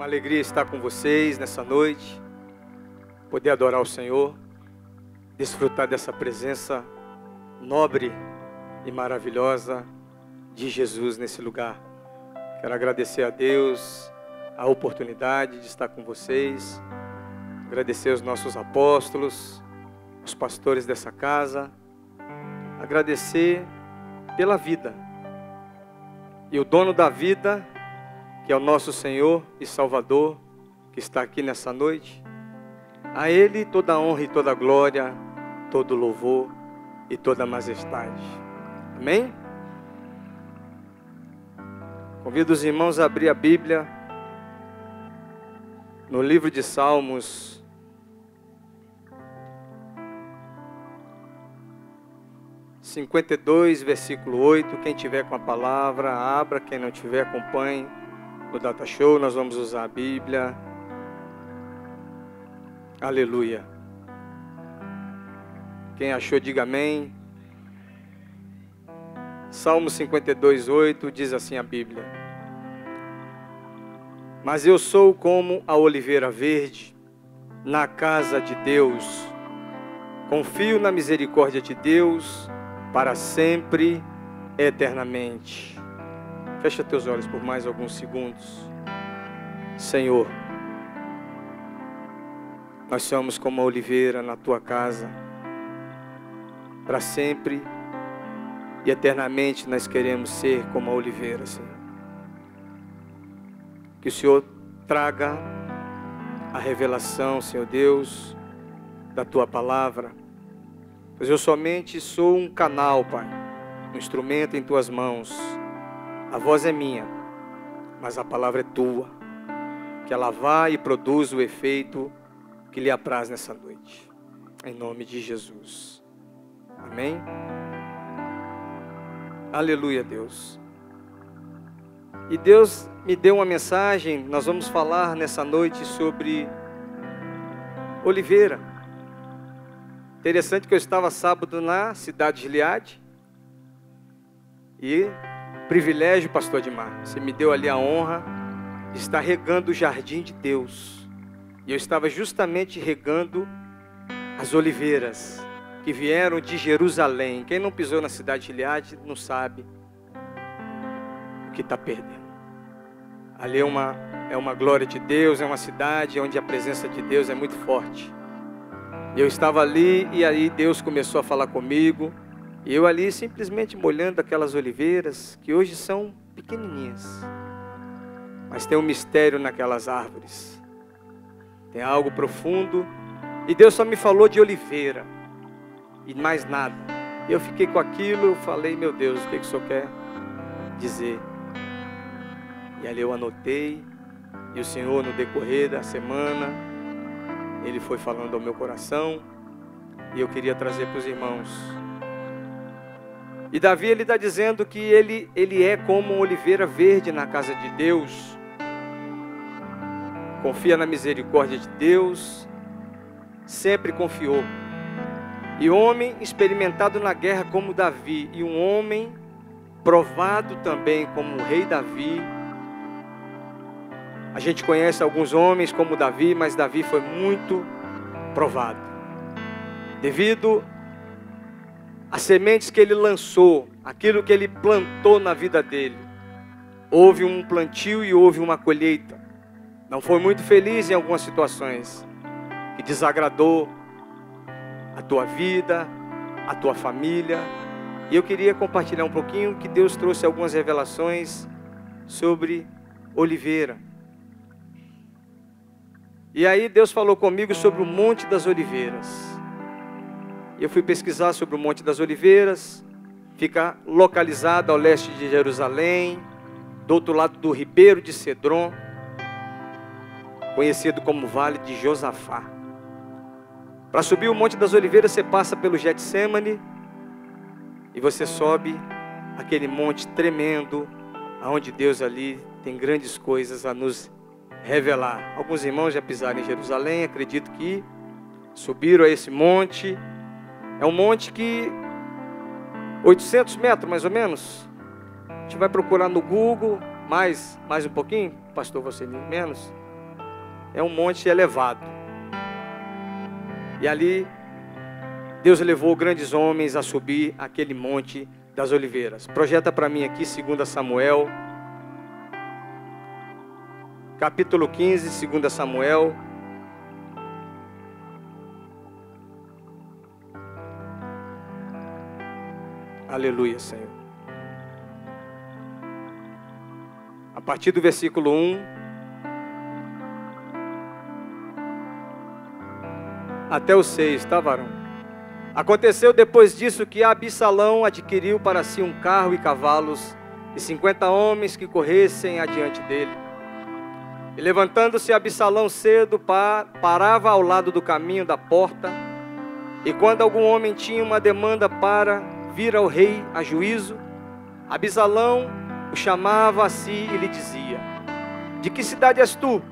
Uma alegria estar com vocês nessa noite, poder adorar o Senhor, desfrutar dessa presença nobre e maravilhosa de Jesus nesse lugar. Quero agradecer a Deus a oportunidade de estar com vocês, agradecer aos nossos apóstolos, os pastores dessa casa, agradecer pela vida. E o dono da vida, que é o nosso Senhor e Salvador, que está aqui nessa noite, a Ele toda a honra e toda a glória, todo louvor e toda a majestade. Amém? Convido os irmãos a abrir a Bíblia no livro de Salmos, versículo 8. Quem tiver com a palavra, abra. Quem não tiver, acompanhe no Data Show. Nós vamos usar a Bíblia. Aleluia. Quem achou, diga amém. Salmo 52:8 diz assim a Bíblia: Mas eu sou como a oliveira verde na casa de Deus. Confio na misericórdia de Deus para sempre, eternamente. Fecha teus olhos por mais alguns segundos. Senhor, nós somos como a oliveira na tua casa. Para sempre e eternamente nós queremos ser como a oliveira, Senhor. Que o Senhor traga a revelação, Senhor Deus, da tua palavra. Pois eu somente sou um canal, Pai, um instrumento em tuas mãos. A voz é minha, mas a palavra é tua. Que ela vá e produza o efeito que lhe apraz nessa noite. Em nome de Jesus. Amém? Aleluia, Deus. E Deus me deu uma mensagem. Nós vamos falar nessa noite sobre oliveira. Interessante que eu estava sábado na cidade de Gileade. E privilégio, pastor Admar, você me deu ali a honra de estar regando o jardim de Deus. E eu estava justamente regando as oliveiras que vieram de Jerusalém. Quem não pisou na cidade de Gileade não sabe o que está perdendo. Ali é uma glória de Deus, é uma cidade onde a presença de Deus é muito forte. E eu estava ali e aí Deus começou a falar comigo. E eu ali simplesmente molhando aquelas oliveiras que hoje são pequenininhas. Mas tem um mistério naquelas árvores. Tem algo profundo. E Deus só me falou de oliveira. E mais nada. E eu fiquei com aquilo, eu falei, meu Deus, o que o Senhor quer dizer? E ali eu anotei. E o Senhor, no decorrer da semana, Ele foi falando ao meu coração. E eu queria trazer para os irmãos. E Davi, ele está dizendo que ele é como uma oliveira verde na casa de Deus. Confia na misericórdia de Deus. Sempre confiou. E homem experimentado na guerra como Davi. E um homem provado também como o rei Davi. A gente conhece alguns homens como Davi, mas Davi foi muito provado. Devido as sementes que ele lançou, aquilo que ele plantou na vida dele. Houve um plantio e houve uma colheita. Não foi muito feliz em algumas situações, que desagradou a tua vida, a tua família. E eu queria compartilhar um pouquinho que Deus trouxe algumas revelações sobre oliveira. E aí Deus falou comigo sobre o Monte das Oliveiras. Eu fui pesquisar sobre o Monte das Oliveiras. Fica localizado ao leste de Jerusalém, do outro lado do Ribeiro de Cedron, conhecido como Vale de Josafá. Para subir o Monte das Oliveiras, você passa pelo Getsemane e você sobe aquele monte tremendo, aonde Deus ali tem grandes coisas a nos revelar. Alguns irmãos já pisaram em Jerusalém, acredito que subiram a esse monte. É um monte que 800 metros mais ou menos. A gente vai procurar no Google, mais um pouquinho, pastor, você menos. é um monte elevado. E ali, Deus levou grandes homens a subir aquele monte das oliveiras. Projeta para mim aqui 2 Samuel, capítulo 15, 2 Samuel. Aleluia, Senhor. A partir do versículo 1 até o 6, tá, varão? Aconteceu depois disso que Absalão adquiriu para si um carro e cavalos e 50 homens que corressem adiante dele. E levantando-se Absalão cedo, parava ao lado do caminho da porta, e quando algum homem tinha uma demanda para vir ao rei a juízo, Absalão o chamava a si e lhe dizia: de que cidade és tu?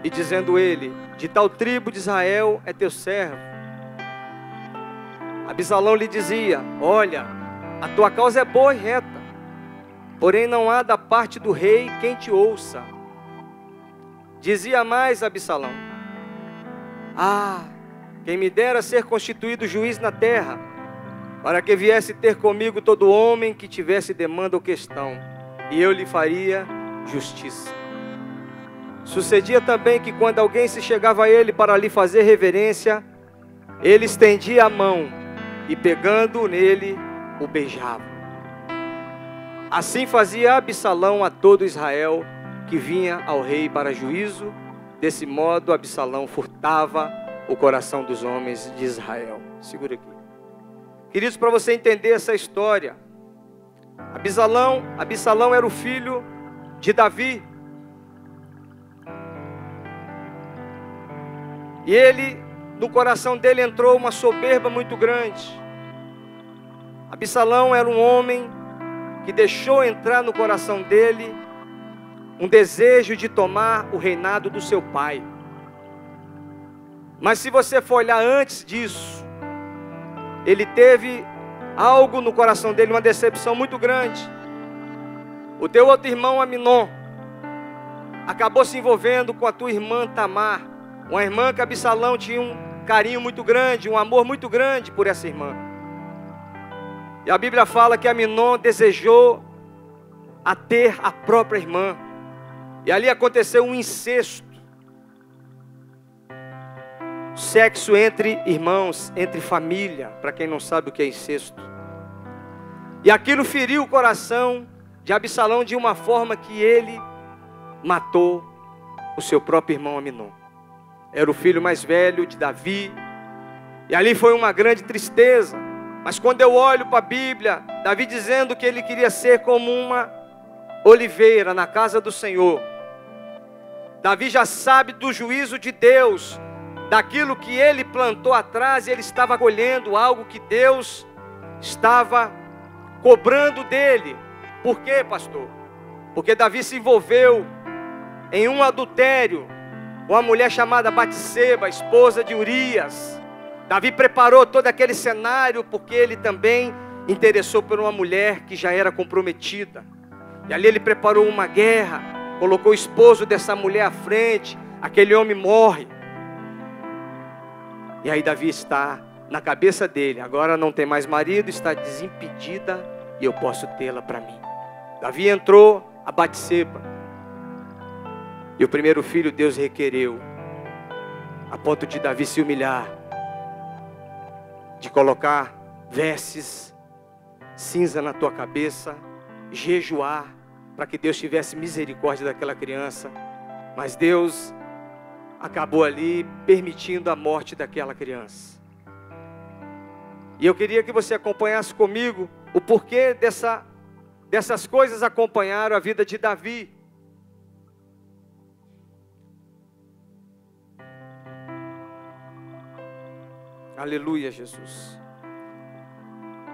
E dizendo ele: de tal tribo de Israel é teu servo. Absalão lhe dizia: olha, a tua causa é boa e reta, porém não há da parte do rei quem te ouça. Dizia mais Absalão: quem me dera ser constituído juiz na terra, para que viesse ter comigo todo homem que tivesse demanda ou questão, e eu lhe faria justiça. Sucedia também que quando alguém se chegava a ele para lhe fazer reverência, ele estendia a mão e pegando nele, o beijava. Assim fazia Absalão a todo Israel que vinha ao rei para juízo. Desse modo Absalão furtava o coração dos homens de Israel. Segura aqui. Queridos, para você entender essa história, Absalão era o filho de Davi. E ele, no coração dele entrou uma soberba muito grande. Absalão era um homem que deixou entrar no coração dele um desejo de tomar o reinado do seu pai. Mas se você for olhar antes disso, ele teve algo no coração dele, uma decepção muito grande. O teu outro irmão Aminon acabou se envolvendo com a tua irmã Tamar, uma irmã que Absalão tinha um carinho muito grande, um amor muito grande por essa irmã. E a Bíblia fala que Aminon desejou a ter a própria irmã. E ali aconteceu um incesto. Sexo entre irmãos, entre família, para quem não sabe o que é incesto. E aquilo feriu o coração de Absalão de uma forma que ele matou o seu próprio irmão Aminon. Era o filho mais velho de Davi. E ali foi uma grande tristeza. Mas quando eu olho para a Bíblia, Davi dizendo que ele queria ser como uma oliveira na casa do Senhor. Davi já sabe do juízo de Deus, daquilo que ele plantou atrás, ele estava colhendo algo que Deus estava cobrando dele. Por quê, pastor? Porque Davi se envolveu em um adultério com uma mulher chamada Batseba, esposa de Urias. Davi preparou todo aquele cenário porque ele também interessou por uma mulher que já era comprometida. E ali ele preparou uma guerra, colocou o esposo dessa mulher à frente, aquele homem morre. E aí Davi está na cabeça dele, agora não tem mais marido, está desimpedida e eu posso tê-la para mim. Davi entrou a Batseba. E o primeiro filho Deus requereu, a ponto de Davi se humilhar, de colocar vestes cinza na tua cabeça, jejuar, para que Deus tivesse misericórdia daquela criança. Mas Deus acabou ali permitindo a morte daquela criança. E eu queria que você acompanhasse comigo o porquê dessas coisas acompanharam a vida de Davi. Aleluia, Jesus.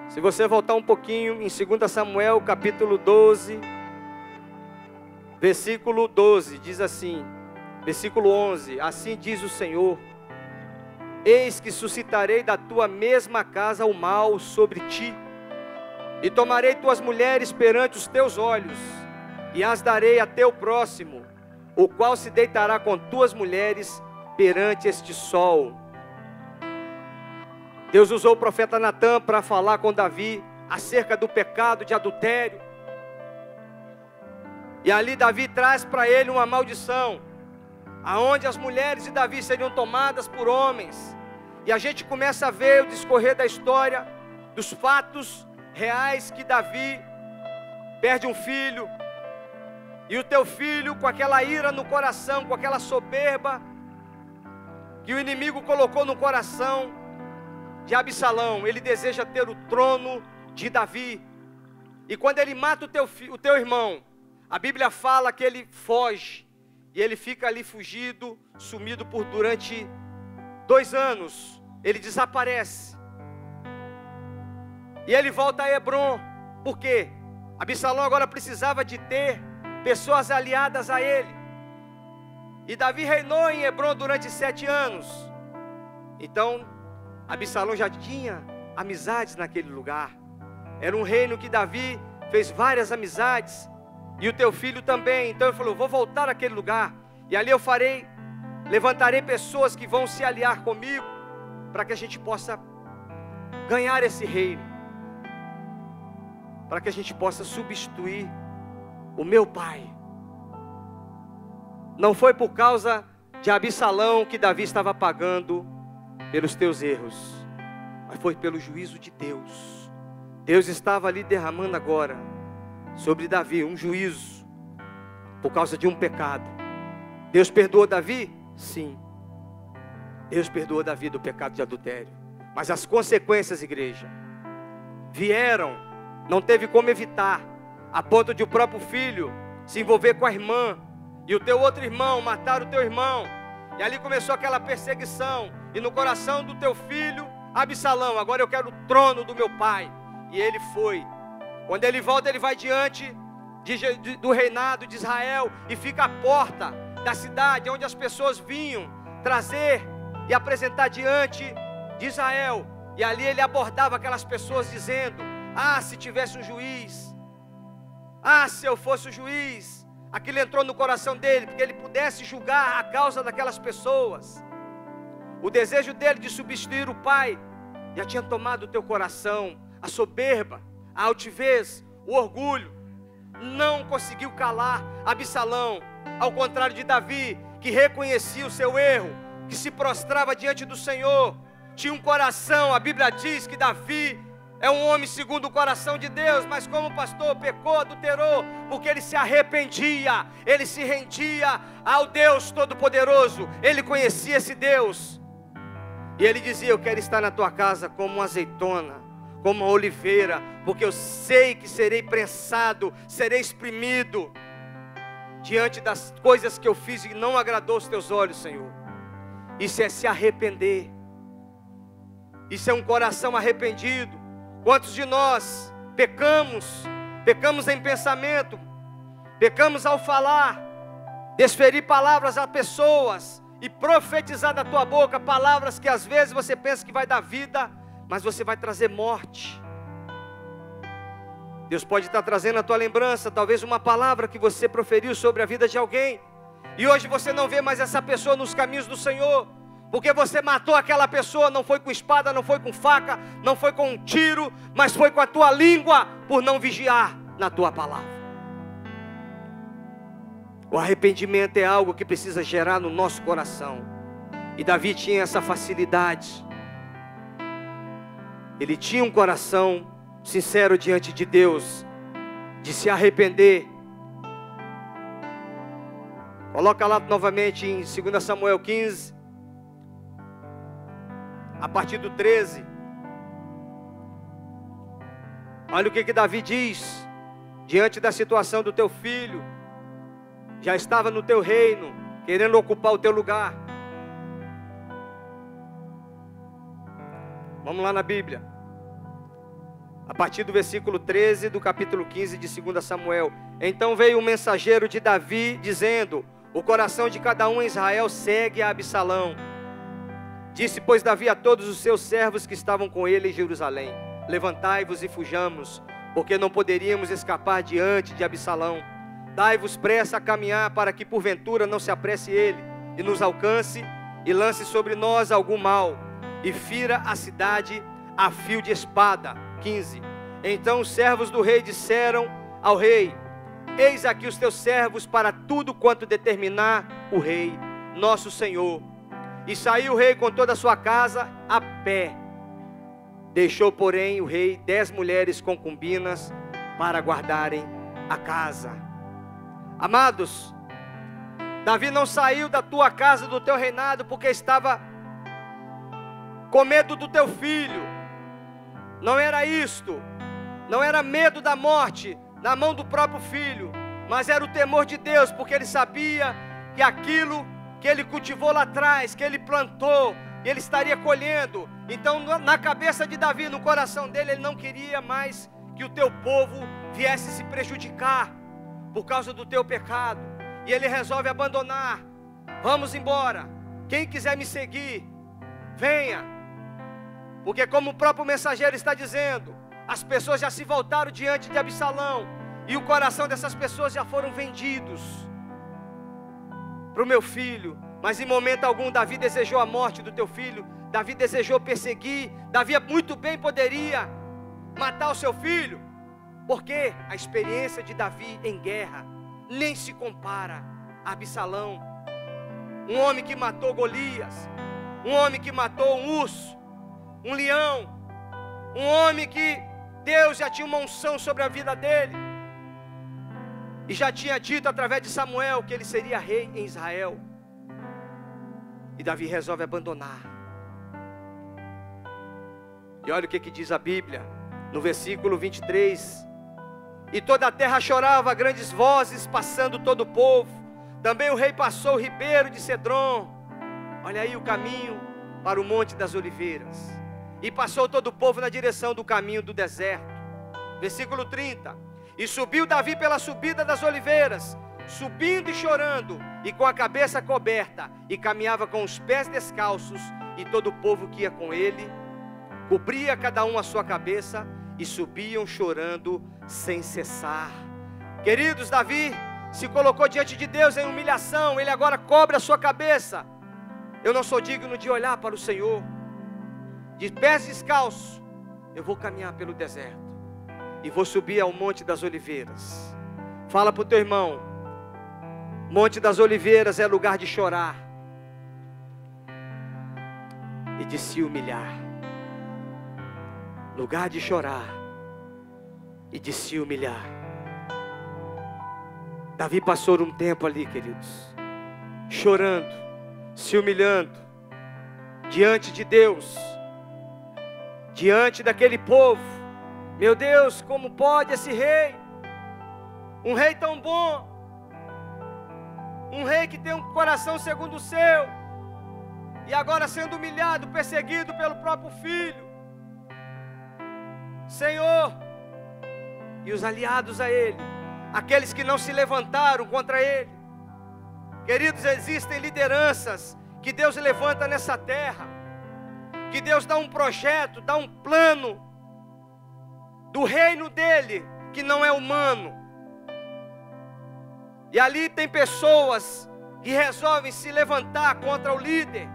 Se você voltar um pouquinho em 2 Samuel capítulo 12, versículo 12, diz assim, versículo 11, assim diz o Senhor: eis que suscitarei da tua mesma casa o mal sobre ti, e tomarei tuas mulheres perante os teus olhos, e as darei a teu próximo, o qual se deitará com tuas mulheres perante este sol. Deus usou o profeta Natã para falar com Davi acerca do pecado de adultério. E ali Davi traz para ele uma maldição, aonde as mulheres de Davi seriam tomadas por homens. E a gente começa a ver o discorrer da história, dos fatos reais, que Davi perde um filho, e o teu filho, com aquela ira no coração, com aquela soberba que o inimigo colocou no coração de Absalão, ele deseja ter o trono de Davi. E quando ele mata o teu irmão, a Bíblia fala que ele foge, e ele fica ali fugido, sumido durante 2 anos. Ele desaparece, e ele volta a Hebrom. Por quê? Absalão agora precisava de ter pessoas aliadas a ele. E Davi reinou em Hebrom durante 7 anos. Então Absalão já tinha amizades naquele lugar. Era um reino que Davi fez várias amizades, e o teu filho também. Então ele falou: vou voltar àquele lugar, e ali eu levantarei pessoas que vão se aliar comigo, para que a gente possa ganhar esse reino, para que a gente possa substituir o meu pai. Não foi por causa de Absalão que Davi estava pagando pelos teus erros, mas foi pelo juízo de Deus. Deus estava ali derramando agora sobre Davi um juízo, por causa de um pecado. Deus perdoou Davi? Sim. Deus perdoou Davi do pecado de adultério. Mas as consequências, igreja, vieram, não teve como evitar, a ponto de o próprio filho se envolver com a irmã, e o teu outro irmão matar o teu irmão. E ali começou aquela perseguição, e no coração do teu filho, Absalão: agora eu quero o trono do meu pai. E ele foi. Quando ele volta, ele vai diante do reinado de Israel, e fica à porta da cidade, onde as pessoas vinham trazer e apresentar diante de Israel. E ali ele abordava aquelas pessoas dizendo: ah, se tivesse um juiz, ah, se eu fosse o juiz. Aquilo entrou no coração dele, porque ele pudesse julgar a causa daquelas pessoas. O desejo dele de substituir o pai já tinha tomado o teu coração. A soberba, a altivez, o orgulho não conseguiu calar Absalão, ao contrário de Davi, que reconhecia o seu erro, que se prostrava diante do Senhor, tinha um coração. A Bíblia diz que Davi é um homem segundo o coração de Deus, mas como pastor pecou, adulterou, porque ele se arrependia, ele se rendia ao Deus Todo-Poderoso. Ele conhecia esse Deus, e ele dizia: eu quero estar na tua casa como uma azeitona, como uma oliveira, porque eu sei que serei prensado, serei exprimido diante das coisas que eu fiz e não agradou os teus olhos, Senhor. Isso é se arrepender, isso é um coração arrependido. Quantos de nós pecamos em pensamento, pecamos ao falar, desferir palavras a pessoas e profetizar da tua boca palavras que às vezes você pensa que vai dar vida, mas você vai trazer morte. Deus pode estar trazendo à tua lembrança talvez uma palavra que você proferiu sobre a vida de alguém, e hoje você não vê mais essa pessoa nos caminhos do Senhor, porque você matou aquela pessoa. Não foi com espada, não foi com faca, não foi com um tiro, mas foi com a tua língua, por não vigiar na tua palavra. O arrependimento é algo que precisa gerar no nosso coração, e Davi tinha essa facilidade. Ele tinha um coração sincero diante de Deus, de se arrepender. Coloca lá novamente em 2 Samuel 15, a partir do 13. Olha o que Davi diz diante da situação do teu filho. Já estava no teu reino, querendo ocupar o teu lugar. Vamos lá na Bíblia, a partir do versículo 13 do capítulo 15 de 2 Samuel. Então veio um mensageiro de Davi dizendo: o coração de cada um em Israel segue a Absalão. Disse, pois, Davi a todos os seus servos que estavam com ele em Jerusalém: levantai-vos e fujamos, porque não poderíamos escapar diante de Absalão. Dai-vos pressa a caminhar, para que porventura não se apresse ele, e nos alcance, e lance sobre nós algum mal, e fira a cidade a fio de espada. 15. Então os servos do rei disseram ao rei: eis aqui os teus servos para tudo quanto determinar o rei, nosso senhor. E saiu o rei com toda a sua casa a pé. Deixou, porém, o rei 10 mulheres concubinas para guardarem a casa. Amados, Davi não saiu da tua casa, do teu reinado, porque estava com medo do teu filho. Não era isto. Não era medo da morte na mão do próprio filho, mas era o temor de Deus, porque ele sabia que aquilo que ele cultivou lá atrás, que ele plantou, ele estaria colhendo. Então, na cabeça de Davi, no coração dele, ele não queria mais que o teu povo viesse se prejudicar por causa do teu pecado. E ele resolve abandonar. Vamos embora. Quem quiser me seguir, venha. Porque como o próprio mensageiro está dizendo, as pessoas já se voltaram diante de Absalão, e o coração dessas pessoas já foram vendidos para o meu filho. Mas em momento algum Davi desejou a morte do teu filho. Davi desejou perseguir. Davi muito bem poderia matar o seu filho, porque a experiência de Davi em guerra nem se compara a Absalão. Um homem que matou Golias, um homem que matou um urso, um leão, um homem que Deus já tinha uma unção sobre a vida dele, e já tinha dito através de Samuel que ele seria rei em Israel. E Davi resolve abandonar. E olha o que diz a Bíblia, no versículo 23. E toda a terra chorava a grandes vozes, passando todo o povo. Também o rei passou o ribeiro de Cedron. Olha aí o caminho para o Monte das Oliveiras. E passou todo o povo na direção do caminho do deserto. Versículo 30. E subiu Davi pela subida das oliveiras, subindo e chorando, e com a cabeça coberta, e caminhava com os pés descalços, e todo o povo que ia com ele, cobria cada um a sua cabeça, e subiam chorando sem cessar. Queridos, Davi se colocou diante de Deus em humilhação. Ele agora cobre a sua cabeça. Eu não sou digno de olhar para o Senhor. De pés descalços, eu vou caminhar pelo deserto, e vou subir ao Monte das Oliveiras. Fala para o teu irmão: Monte das Oliveiras é lugar de chorar e de se humilhar. Lugar de chorar e de se humilhar. Davi passou um tempo ali, queridos, chorando, se humilhando diante de Deus, diante daquele povo. Meu Deus, como pode esse rei, um rei tão bom, um rei que tem um coração segundo o seu, e agora sendo humilhado, perseguido pelo próprio filho. Senhor, e os aliados a ele, aqueles que não se levantaram contra ele. Queridos, existem lideranças que Deus levanta nessa terra, que Deus dá um projeto, dá um plano do reino dele, que não é humano. E ali tem pessoas que resolvem se levantar contra o líder,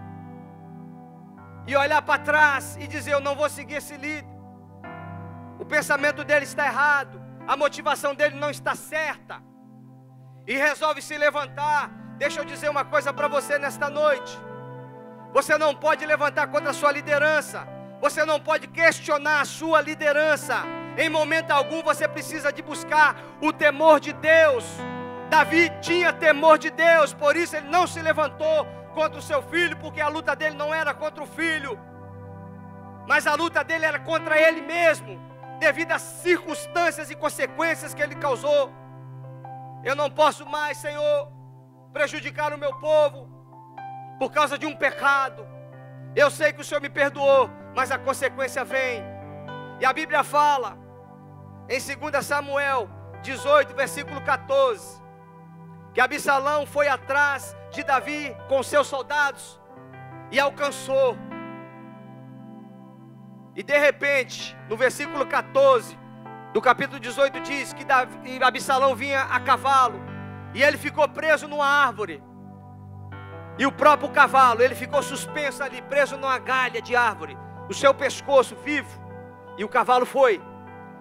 e olhar para trás e dizer: eu não vou seguir esse líder. O pensamento dele está errado, a motivação dele não está certa, e resolve se levantar. Deixa eu dizer uma coisa para você nesta noite: você não pode levantar contra a sua liderança, você não pode questionar a sua liderança. Em momento algum você precisa de buscar o temor de Deus. Davi tinha temor de Deus, por isso ele não se levantou contra o seu filho, porque a luta dele não era contra o filho, mas a luta dele era contra ele mesmo, devido às circunstâncias e consequências que ele causou. Eu não posso mais, Senhor, prejudicar o meu povo por causa de um pecado. Eu sei que o Senhor me perdoou, mas a consequência vem. E a Bíblia fala em 2 Samuel 18, versículo 14, que Absalão foi atrás de Davi com seus soldados e alcançou. E de repente, no versículo 14 do capítulo 18 diz que Absalão vinha a cavalo, E ele ficou preso numa árvore. E o próprio cavalo, ele ficou suspenso ali, preso numa galha de árvore. O seu pescoço vivo. E o cavalo foi.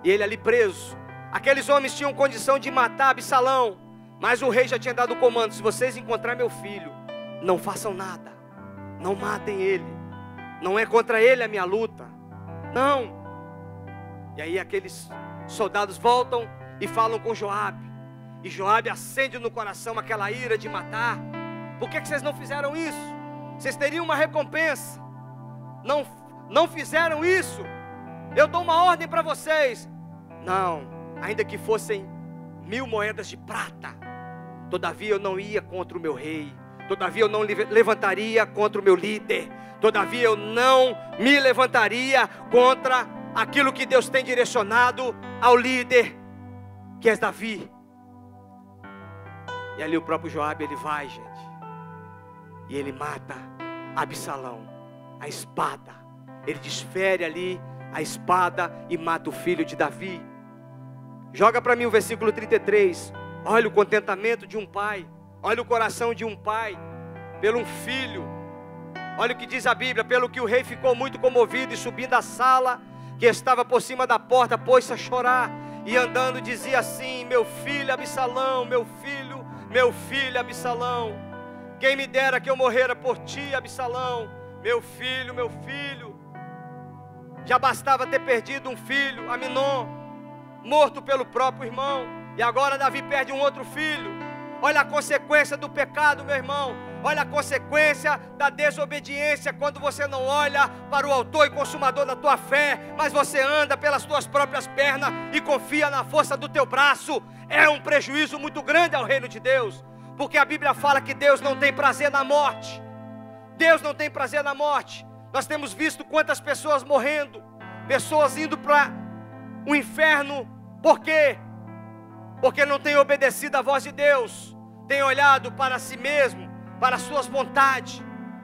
E ele ali preso. Aqueles homens tinham condição de matar Absalão. Mas o rei já tinha dado o comando: se vocês encontrarem meu filho, não façam nada. Não matem ele. Não é contra ele a minha luta. Não. E aí aqueles soldados voltam e falam com Joabe. E Joabe acende no coração aquela ira de matar. Por que vocês não fizeram isso? Vocês teriam uma recompensa. Não fizeram isso. Eu dou uma ordem para vocês. Não, ainda que fossem 1000 moedas de prata, todavia eu não ia contra o meu rei. Todavia eu não levantaria contra o meu líder. Todavia eu não me levantaria contra aquilo que Deus tem direcionado ao líder, que é Davi. E ali o próprio Joabe, ele vai, gente. E ele mata Absalão, a espada. Ele desfere ali a espada e mata o filho de Davi. Joga para mim o versículo 33. Olha o contentamento de um pai. Olha o coração de um pai pelo um filho. Olha o que diz a Bíblia: pelo que o rei ficou muito comovido, e subindo a sala que estava por cima da porta, pôs-se a chorar, e andando dizia assim: meu filho Absalão, meu filho Absalão, quem me dera que eu morrera por ti, Absalão, meu filho. Já bastava ter perdido um filho, Aminon, morto pelo próprio irmão, e agora Davi perde um outro filho. Olha a consequência do pecado, meu irmão. Olha a consequência da desobediência, quando você não olha para o autor e consumador da tua fé, mas você anda pelas tuas próprias pernas e confia na força do teu braço. É um prejuízo muito grande ao reino de Deus, porque a Bíblia fala que Deus não tem prazer na morte. Deus não tem prazer na morte. Nós temos visto quantas pessoas morrendo, pessoas indo para o inferno. Por quê? Porque não tem obedecido à voz de Deus, tem olhado para si mesmo, para as suas vontades.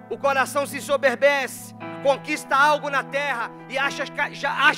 O coração se ensoberbece, conquista algo na terra e acha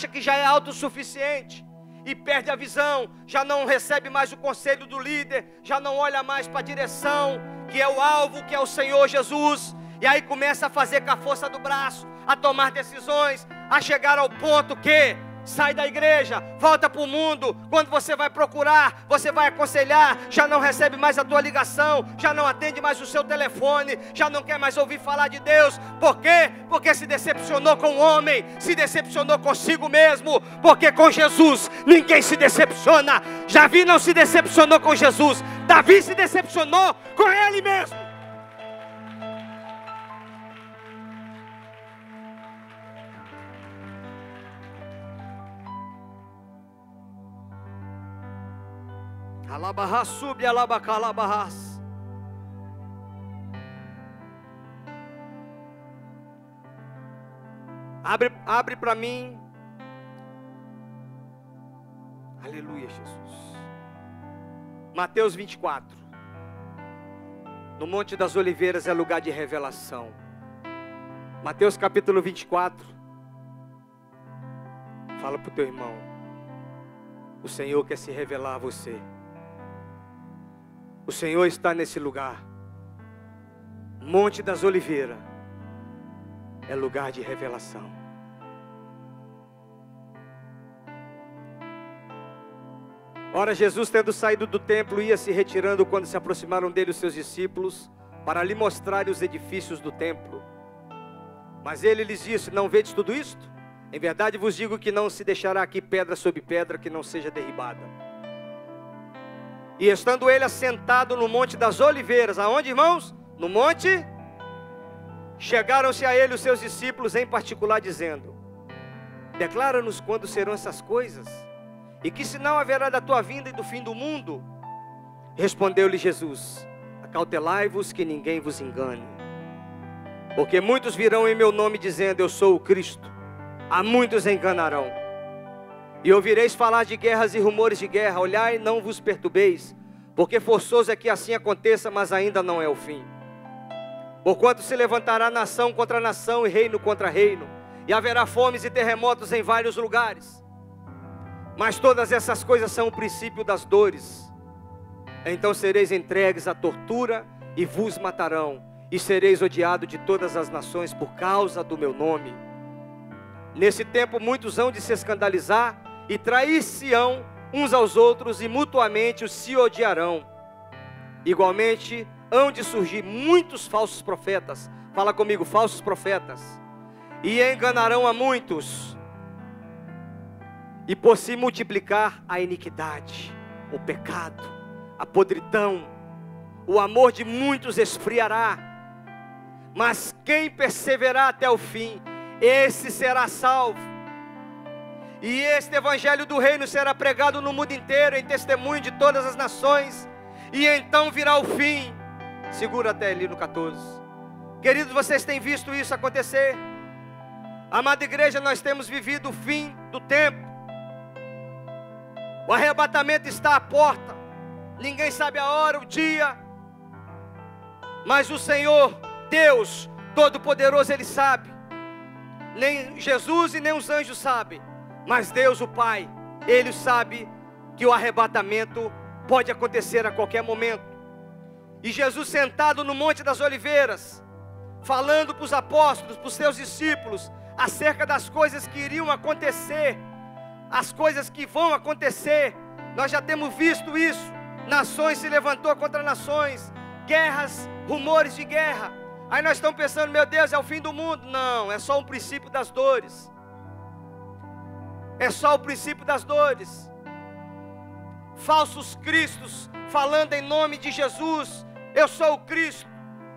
que já é autossuficiente, e perde a visão, já não recebe mais o conselho do líder, já não olha mais para a direção, que é o alvo, que é o Senhor Jesus. E aí começa a fazer com a força do braço, a tomar decisões, a chegar ao ponto que sai da igreja, volta para o mundo. Quando você vai procurar, você vai aconselhar, já não recebe mais a tua ligação, já não atende mais o seu telefone, já não quer mais ouvir falar de Deus. Por quê? Porque se decepcionou com o homem, se decepcionou consigo mesmo. Porque com Jesus ninguém se decepciona. Davi não se decepcionou com Jesus, Davi se decepcionou com ele mesmo. Alabarras sub, alabacalabarras. Abre para mim. Aleluia, Jesus. Mateus 24. No Monte das Oliveiras é lugar de revelação. Mateus capítulo 24. Fala para o teu irmão: o Senhor quer se revelar a você. O Senhor está nesse lugar. Monte das Oliveiras é lugar de revelação. Ora, Jesus, tendo saído do templo, ia se retirando quando se aproximaram dele os seus discípulos, para lhe mostrarem os edifícios do templo. Mas ele lhes disse: não vedes tudo isto? Em verdade vos digo que não se deixará aqui pedra sobre pedra que não seja derribada. E estando ele assentado no Monte das Oliveiras, aonde, irmãos? No monte. Chegaram-se a ele os seus discípulos em particular, dizendo: declara-nos quando serão essas coisas, e que sinal haverá da tua vinda e do fim do mundo? Respondeu-lhe Jesus: acautelai-vos que ninguém vos engane, porque muitos virão em meu nome dizendo: eu sou o Cristo. A muitos enganarão. E ouvireis falar de guerras e rumores de guerra. Olhai, não vos perturbeis, porque forçoso é que assim aconteça, mas ainda não é o fim. Porquanto se levantará nação contra nação e reino contra reino, e haverá fomes e terremotos em vários lugares. Mas todas essas coisas são o princípio das dores. então sereis entregues à tortura e vos matarão, e sereis odiados de todas as nações por causa do meu nome. Nesse tempo muitos hão de se escandalizar e trair-se-ão uns aos outros, e mutuamente se odiarão. Igualmente hão de surgir muitos falsos profetas. Fala comigo, falsos profetas. E enganarão a muitos. E por se multiplicar a iniquidade, o pecado, a podridão, o amor de muitos esfriará. Mas quem perseverar até o fim, esse será salvo. E este evangelho do reino será pregado no mundo inteiro, em testemunho de todas as nações, e então virá o fim. Segura até ali no 14. Queridos, vocês têm visto isso acontecer? Amada igreja, nós temos vivido o fim do tempo. O arrebatamento está à porta. Ninguém sabe a hora, o dia, mas o Senhor, Deus Todo-Poderoso, Ele sabe. Nem Jesus e nem os anjos sabem, mas Deus o Pai, Ele sabe que o arrebatamento pode acontecer a qualquer momento. E Jesus sentado no Monte das Oliveiras, falando para os apóstolos, para os seus discípulos, acerca das coisas que iriam acontecer, as coisas que vão acontecer. Nós já temos visto isso. Nações se levantou contra nações, guerras, rumores de guerra. Aí nós estamos pensando, meu Deus, é o fim do mundo. Não, é só um princípio das dores. É só o princípio das dores. Falsos cristos falando em nome de Jesus, eu sou o Cristo.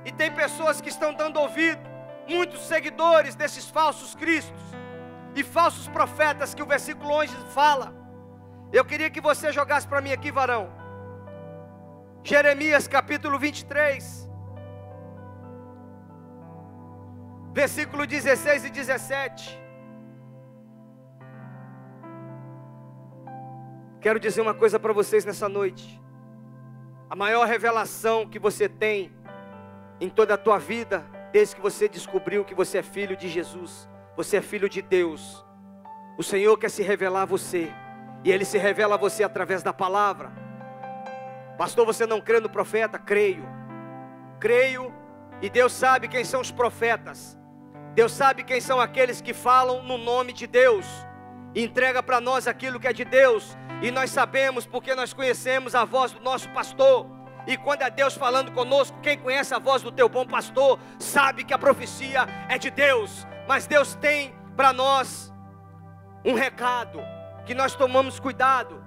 E tem pessoas que estão dando ouvido, muitos seguidores desses falsos cristos e falsos profetas que o versículo 11 fala. Eu queria que você jogasse para mim aqui, varão, Jeremias capítulo 23, versículo 16 e 17. Quero dizer uma coisa para vocês nessa noite. A maior revelação que você tem em toda a tua vida, desde que você descobriu que você é filho de Jesus, você é filho de Deus, o Senhor quer se revelar a você, e Ele se revela a você através da palavra. Pastor, você não crê no profeta? Creio, e Deus sabe quem são os profetas. Deus sabe quem são aqueles que falam no nome de Deus, e entrega para nós aquilo que é de Deus. E nós sabemos porque nós conhecemos a voz do nosso pastor. E quando é Deus falando conosco, quem conhece a voz do teu bom pastor sabe que a profecia é de Deus. Mas Deus tem para nós um recado, que nós tomamos cuidado.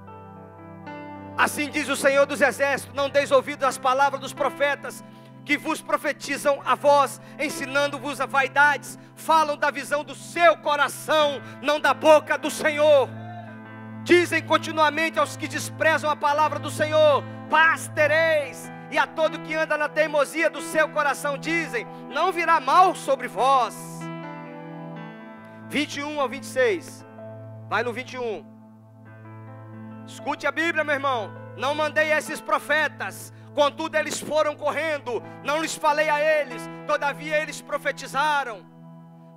Assim diz o Senhor dos Exércitos: não deis ouvidos às palavras dos profetas, que vos profetizam a vós, ensinando-vos a vaidades. Falam da visão do seu coração, não da boca do Senhor. Dizem continuamente aos que desprezam a palavra do Senhor: paz tereis. E a todo que anda na teimosia do seu coração dizem: não virá mal sobre vós. 21 ao 26. Vai no 21. Escute a Bíblia, meu irmão. Não mandei esses profetas, contudo eles foram correndo. Não lhes falei a eles, todavia eles profetizaram.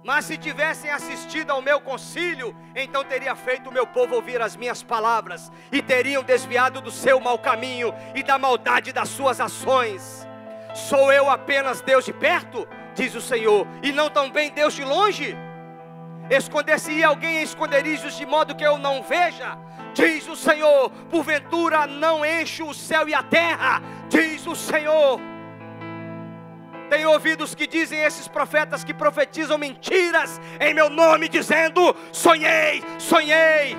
Mas se tivessem assistido ao meu concílio, então teria feito o meu povo ouvir as minhas palavras, e teriam desviado do seu mau caminho e da maldade das suas ações. Sou eu apenas Deus de perto, diz o Senhor, e não também Deus de longe? Esconder-se-ia alguém em esconderijos, de modo que eu não veja, diz o Senhor. Porventura não encho o céu e a terra, diz o Senhor. Tenho ouvido os que dizem, esses profetas que profetizam mentiras em meu nome, dizendo: sonhei, sonhei.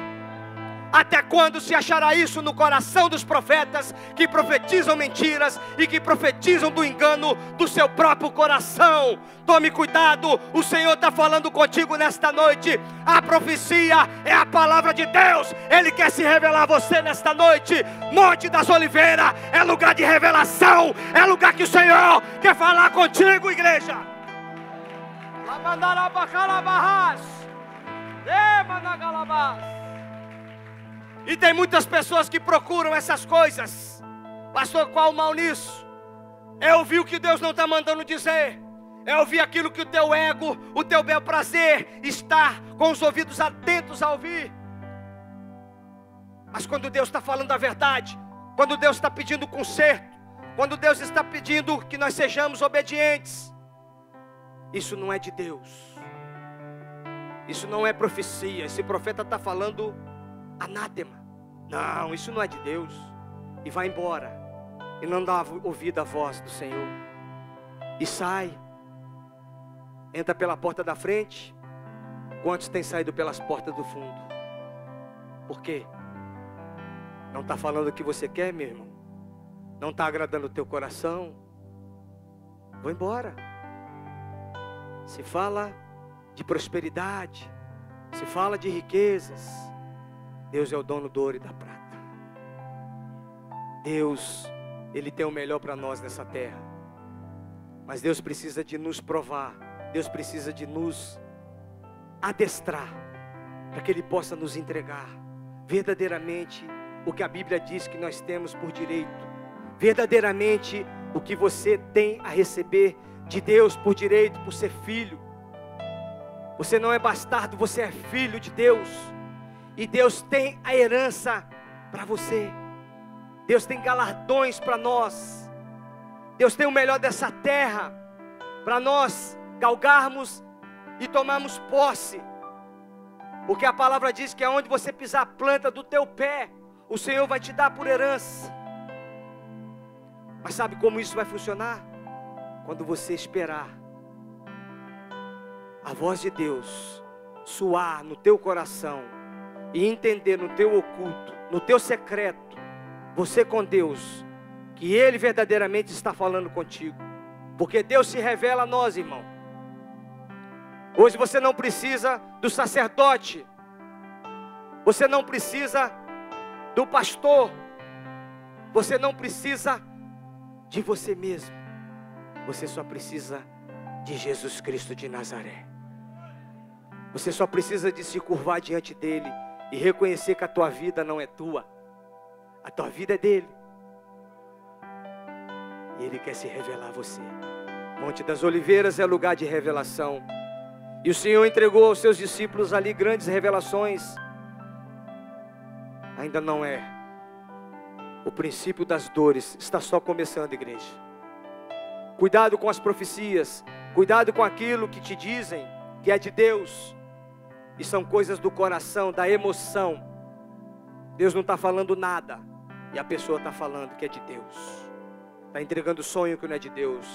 Até quando se achará isso no coração dos profetas que profetizam mentiras e que profetizam do engano do seu próprio coração? Tome cuidado, o Senhor está falando contigo nesta noite. A profecia é a palavra de Deus. Ele quer se revelar a você nesta noite. Monte das Oliveiras é lugar de revelação, é lugar que o Senhor quer falar contigo, igreja. E tem muitas pessoas que procuram essas coisas. Pastor, qual o mal nisso? É ouvir o que Deus não está mandando dizer. É ouvir aquilo que o teu ego, o teu bel prazer está com os ouvidos atentos a ouvir. Mas quando Deus está falando a verdade, quando Deus está pedindo conserto, quando Deus está pedindo que nós sejamos obedientes, isso não é de Deus. Isso não é profecia. Esse profeta está falando anátema. Não, isso não é de Deus. E vai embora. E não dá ouvido à voz do Senhor. E sai. Entra pela porta da frente. Quantos têm saído pelas portas do fundo? Por quê? Não está falando o que você quer, meu irmão? Não está agradando o teu coração? Vou embora. Se fala de prosperidade, se fala de riquezas, Deus é o dono do ouro e da prata. Deus, Ele tem o melhor para nós nessa terra. Mas Deus precisa de nos provar. Deus precisa de nos adestrar, para que Ele possa nos entregar verdadeiramente o que a Bíblia diz que nós temos por direito. Verdadeiramente o que você tem a receber de Deus por direito, por ser filho. Você não é bastardo, você é filho de Deus. E Deus tem a herança para você. Deus tem galardões para nós. Deus tem o melhor dessa terra para nós galgarmos e tomarmos posse. Porque a palavra diz que aonde você pisar a planta do teu pé, o Senhor vai te dar por herança. Mas sabe como isso vai funcionar? Quando você esperar a voz de Deus soar no teu coração e entender no teu oculto, no teu secreto, você com Deus, que Ele verdadeiramente está falando contigo. Porque Deus se revela a nós, irmão. Hoje você não precisa do sacerdote, você não precisa do pastor, você não precisa de você mesmo, você só precisa de Jesus Cristo de Nazaré. Você só precisa de se curvar diante dele e reconhecer que a tua vida não é tua, a tua vida é dele. E ele quer se revelar a você. Monte das Oliveiras é lugar de revelação. E o Senhor entregou aos seus discípulos ali grandes revelações. Ainda não é. O princípio das dores está só começando, igreja. Cuidado com as profecias. Cuidado com aquilo que te dizem que é de Deus. E são coisas do coração, da emoção. Deus não está falando nada. E a pessoa está falando que é de Deus. Está entregando sonho que não é de Deus.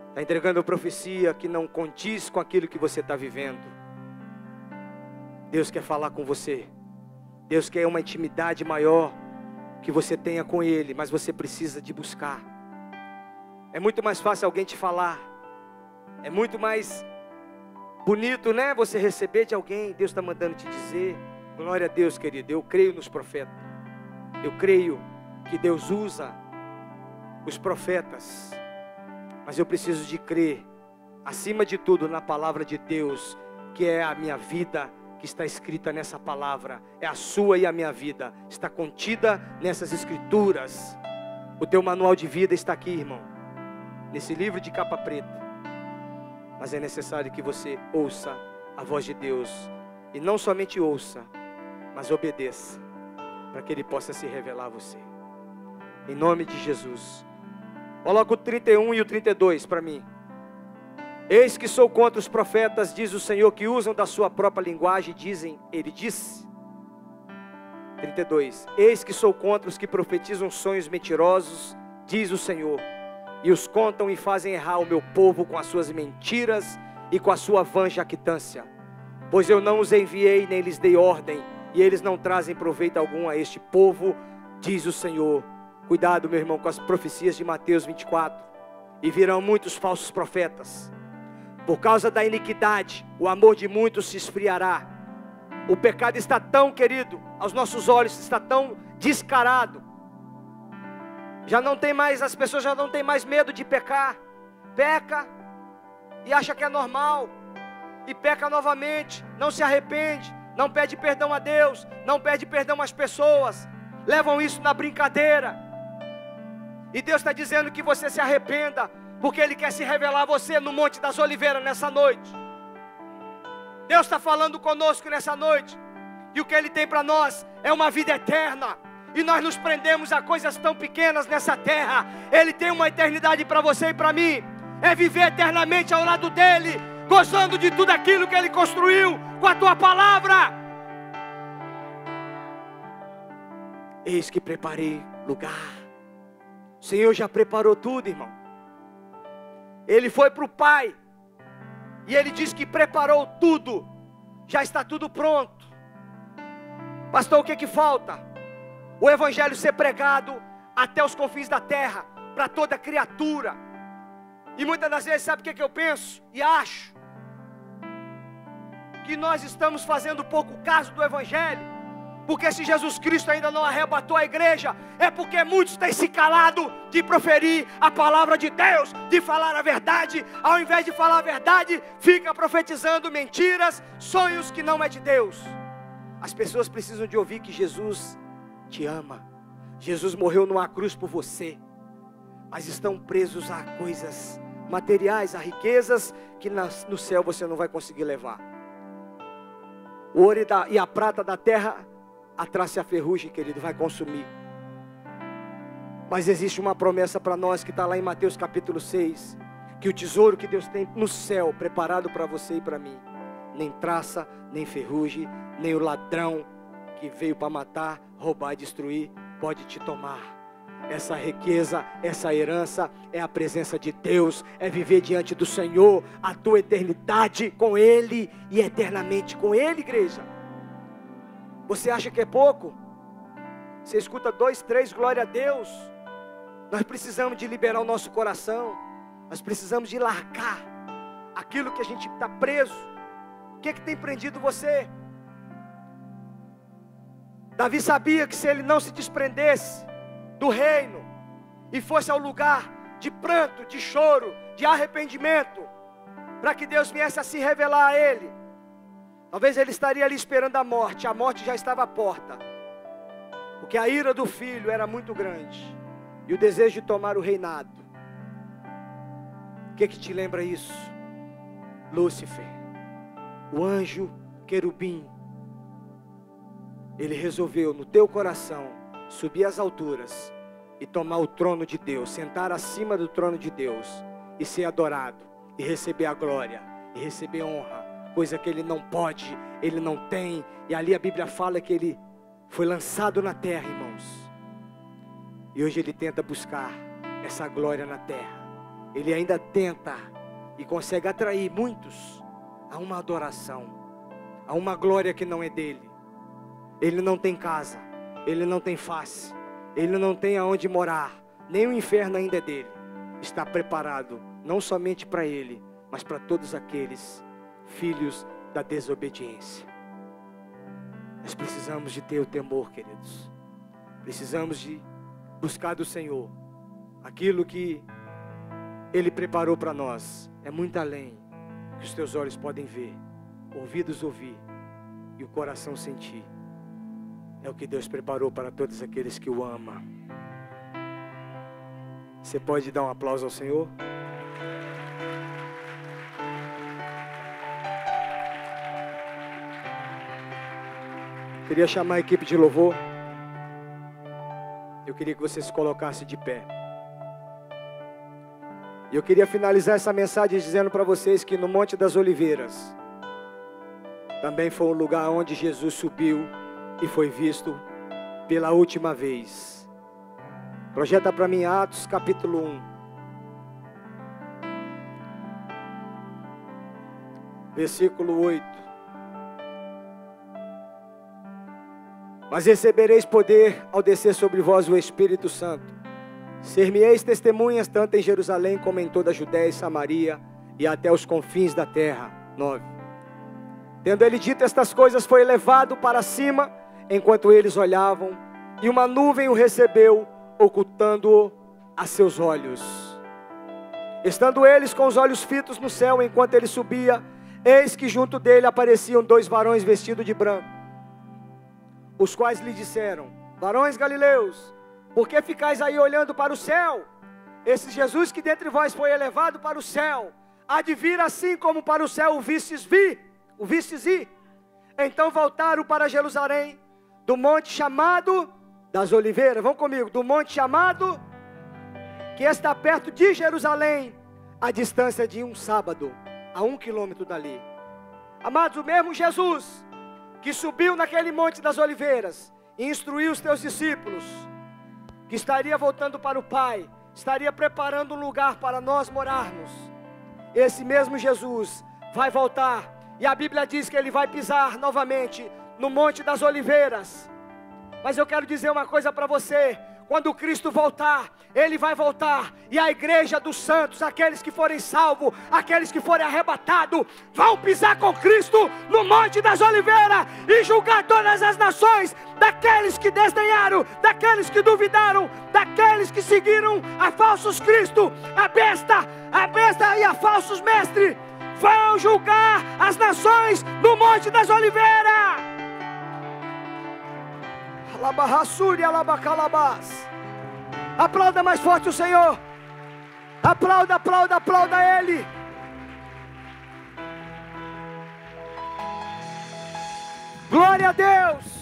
Está entregando profecia que não condiz com aquilo que você está vivendo. Deus quer falar com você. Deus quer uma intimidade maior que você tenha com Ele, mas você precisa de buscar. É muito mais fácil alguém te falar. É muito mais bonito, né? Você receber de alguém. Deus está mandando te dizer. Glória a Deus, querido. Eu creio nos profetas. Eu creio que Deus usa os profetas. Mas eu preciso de crer, acima de tudo, na palavra de Deus, que é a minha vida, que está escrita nessa palavra. É a sua e a minha vida. Está contida nessas escrituras. O teu manual de vida está aqui, irmão. Nesse livro de capa preta. Mas é necessário que você ouça a voz de Deus. E não somente ouça, mas obedeça. Para que Ele possa se revelar a você. Em nome de Jesus. Coloca o 31 e o 32 para mim. Eis que sou contra os profetas, diz o Senhor, que usam da sua própria linguagem, dizem, Ele disse. 32. Eis que sou contra os que profetizam sonhos mentirosos, diz o Senhor, e os contam e fazem errar o meu povo com as suas mentiras e com a sua vã jactância. Pois eu não os enviei, nem lhes dei ordem, e eles não trazem proveito algum a este povo, diz o Senhor. Cuidado, meu irmão, com as profecias de Mateus 24. E virão muitos falsos profetas. Por causa da iniquidade, o amor de muitos se esfriará. O pecado está tão, querido, aos nossos olhos, está tão descarado. Já não tem mais, as pessoas já não têm mais medo de pecar. Peca e acha que é normal. E peca novamente, não se arrepende, não pede perdão a Deus, não pede perdão às pessoas. Levam isso na brincadeira. E Deus está dizendo que você se arrependa, porque Ele quer se revelar a você no Monte das Oliveiras nessa noite. Deus está falando conosco nessa noite. E o que Ele tem para nós é uma vida eterna. E nós nos prendemos a coisas tão pequenas nessa terra. Ele tem uma eternidade para você e para mim. É viver eternamente ao lado dele, gozando de tudo aquilo que ele construiu com a tua palavra. Eis que preparei lugar. O Senhor já preparou tudo, irmão. Ele foi para o Pai e ele diz que preparou tudo. Já está tudo pronto. Pastor, o que falta? O evangelho ser pregado até os confins da terra, para toda criatura. E muitas das vezes, sabe o que eu penso e acho? Que nós estamos fazendo pouco caso do evangelho. Porque se Jesus Cristo ainda não arrebatou a igreja, é porque muitos têm se calado de proferir a palavra de Deus, de falar a verdade. Ao invés de falar a verdade, fica profetizando mentiras, sonhos que não é de Deus. As pessoas precisam de ouvir que Jesus te ama. Jesus morreu numa cruz por você. Mas estão presos a coisas materiais, a riquezas que no céu você não vai conseguir levar. O ouro e a prata da terra, a traça e a ferrugem, querido, vai consumir. Mas existe uma promessa para nós que está lá em Mateus capítulo 6, que o tesouro que Deus tem no céu, preparado para você e para mim, nem traça, nem ferrugem, nem o ladrão que veio para matar, roubar e destruir, pode te tomar. Essa riqueza, essa herança é a presença de Deus, é viver diante do Senhor, a tua eternidade com Ele e eternamente com Ele, igreja. Você acha que é pouco? Você escuta 2, 3, glória a Deus. Nós precisamos de liberar o nosso coração. Nós precisamos de largar aquilo que a gente está preso. O que tem prendido você? Davi sabia que se ele não se desprendesse do reino e fosse ao lugar de pranto, de choro, de arrependimento, para que Deus viesse a se revelar a ele, talvez ele estaria ali esperando a morte já estava à porta, porque a ira do filho era muito grande, e o desejo de tomar o reinado. O que te lembra isso? Lúcifer, o anjo querubim, ele resolveu no teu coração subir às alturas e tomar o trono de Deus, sentar acima do trono de Deus e ser adorado, e receber a glória, e receber honra, coisa que ele não pode, ele não tem. E ali a Bíblia fala que ele foi lançado na terra, irmãos, e hoje ele tenta buscar essa glória na terra. Ele ainda tenta e consegue atrair muitos a uma adoração, a uma glória que não é dele. Ele não tem casa, ele não tem face, ele não tem aonde morar, nem o inferno ainda é dele. Está preparado não somente para ele, mas para todos aqueles filhos da desobediência. Nós precisamos de ter o temor, queridos. Precisamos de buscar do Senhor aquilo que Ele preparou para nós. É muito além que os teus olhos podem ver, ouvidos ouvir e o coração sentir. É o que Deus preparou para todos aqueles que o amam. Você pode dar um aplauso ao Senhor? Queria chamar a equipe de louvor. Eu queria que você se colocasse de pé. E eu queria finalizar essa mensagem dizendo para vocês que no Monte das Oliveiras também foi um lugar onde Jesus subiu e foi visto pela última vez. Projeta para mim Atos capítulo 1. Versículo 8. Mas recebereis poder ao descer sobre vós o Espírito Santo. Ser-me-eis testemunhas tanto em Jerusalém como em toda a Judéia e Samaria e até os confins da terra. 9. Tendo ele dito estas coisas, foi elevado para cima enquanto eles olhavam, e uma nuvem o recebeu, ocultando-o a seus olhos. Estando eles com os olhos fitos no céu enquanto ele subia, eis que junto dele apareciam 2 varões vestidos de branco, os quais lhe disseram: varões galileus, por que ficais aí olhando para o céu? Esse Jesus que dentre vós foi elevado para o céu, há de vir assim como para o céu o vistes ir. Então voltaram para Jerusalém, do monte chamado das Oliveiras. Vão comigo. Do monte chamado, que está perto de Jerusalém, a distância de um sábado, a 1 quilômetro dali. Amados, o mesmo Jesus que subiu naquele monte das Oliveiras e instruiu os teus discípulos, que estaria voltando para o Pai, estaria preparando um lugar para nós morarmos. Esse mesmo Jesus vai voltar, e a Bíblia diz que Ele vai pisar novamente no monte das Oliveiras. Mas eu quero dizer uma coisa para você: quando Cristo voltar, Ele vai voltar, e a igreja dos santos, aqueles que forem salvos, aqueles que forem arrebatados, vão pisar com Cristo no monte das Oliveiras, e julgar todas as nações, daqueles que desdenharam, daqueles que duvidaram, daqueles que seguiram a falsos Cristo, a besta e a falsos mestres, vão julgar as nações no monte das Oliveiras. Aplauda mais forte o Senhor. Aplauda, aplauda, aplauda Ele. Glória a Deus.